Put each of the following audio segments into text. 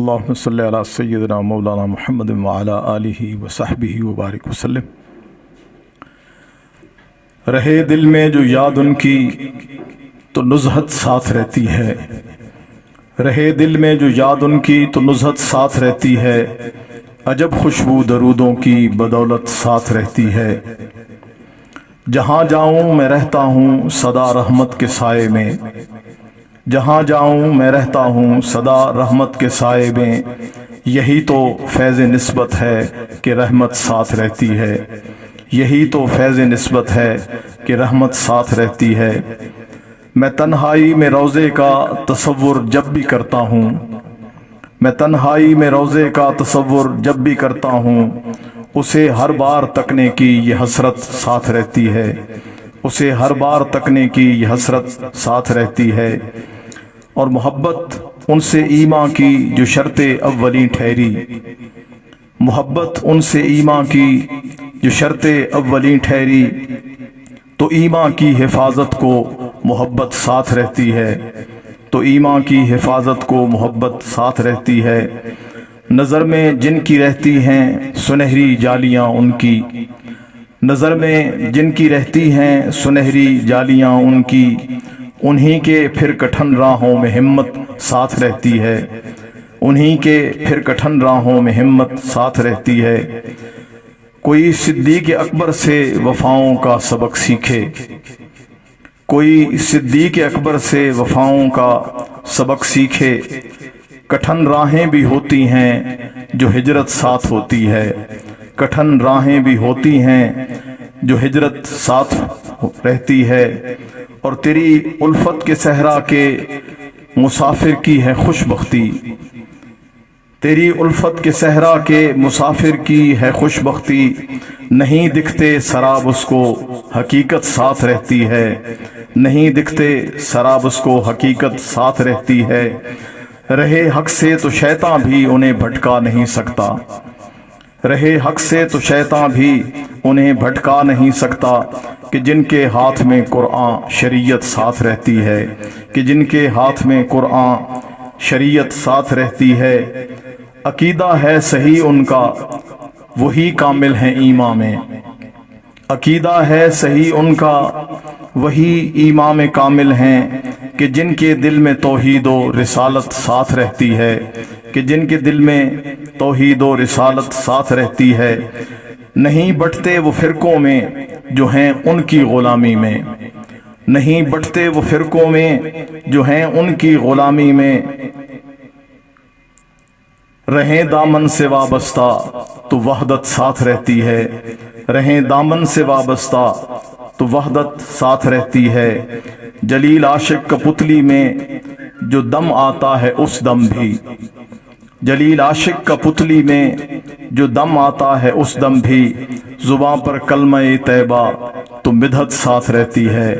अल्लाहुम्मा सल्ली अला सय्यिदिना मौलाना मुहम्मद व अला आलिहि व सहबिहि व बारिक वसल्लम। रहे दिल में जो याद उनकी तो नुज़हत साथ रहती है। रहे दिल में जो याद उनकी तो नुज़हत साथ रहती है। अजब खुशबू दरूदों की बदौलत साथ रहती है। जहाँ जाऊँ मैं रहता हूँ सदा रहमत के साए में। जहाँ जाऊँ मैं रहता हूँ सदा रहमत के साए में। यही तो फैज़ निस्बत है कि रहमत साथ रहती है। यही तो फैज़ निस्बत है कि रहमत साथ रहती है। मैं तन्हाई में रोज़े का तसव्वुर जब भी करता हूँ। मैं तन्हाई में रोज़े का तसव्वुर जब भी करता हूँ। उसे हर बार तकने की ये हसरत साथ रहती है। उसे हर बार तकने की ये हसरत साथ रहती है। और मोहब्बत उनसे ईमान की जो शर्ते अव्वली ठहरी। मोहब्बत उनसे ईमान की जो शर्ते अव्वली ठहरी। तो ईमान की हिफाजत को मोहब्बत साथ रहती है। तो ईमान की हिफाजत को मोहब्बत साथ रहती है। नज़र में जिनकी रहती हैं सुनहरी जालियां उनकी। नज़र में जिनकी रहती हैं सुनहरी जालियां उनकी। उन्हीं के फिर कठिन राहों में हिम्मत साथ रहती है। उन्हीं के फिर कठिन राहों में हिम्मत साथ रहती है। कोई सिद्दीक़ अकबर से वफ़ाओं का सबक सीखे। कोई सिद्दीक़ अकबर से वफ़ाओं का सबक सीखे। कठिन राहें भी होती हैं जो हिजरत साथ होती है। कठिन राहें भी होती हैं जो हिजरत साथ रहती है। और तेरी उल्फत के सहरा के मुसाफिर की है खुशबख्ती। तेरी उल्फत के सहरा के मुसाफिर की है खुशबख्ती। नहीं दिखते सराब उसको हकीकत साथ रहती है। नहीं दिखते सराब उसको हकीकत साथ रहती है। रहे हक से तो शैतान भी उन्हें भटका नहीं सकता। रहे हक से तो शैतान भी उन्हें भटका नहीं सकता। कि जिनके हाथ में कुरान शरीयत साथ रहती है। कि जिनके हाथ में कुरान शरीयत साथ रहती है। अकीदा है सही उनका वही कामिल है ईमान में। अकीदा है सही उनका वही ईमान में कामिल हैं। कि जिनके दिल में तौहीद व रिसालत साथ रहती है। कि जिनके दिल में तौहीद व रिसालत साथ रहती है। नहीं बटते वो फिरकों में जो हैं उनकी गुलामी में। नहीं बटते वो फिरकों में जो हैं उनकी गुलामी में। रहें दामन से वाबस्ता तो वहदत साथ रहती है। रहें दामन से वाबस्ता तो वहदत साथ रहती है। जलील आशिक का पुतली में जो दम आता है उस दम भी। जलील आशिक का पुतली में जो दम आता है उस दम भी। जुबां पर कलमा-ए तैबा तो मिदहत साथ रहती है।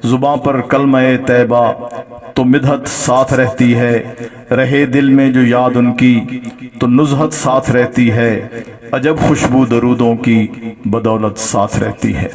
जुबां पर कलमा-ए तैबा तो मिदहत साथ रहती है। रहे दिल में जो याद उनकी तो नुज़हत साथ रहती है। अजब खुशबू दरूदों की बदौलत साथ रहती है।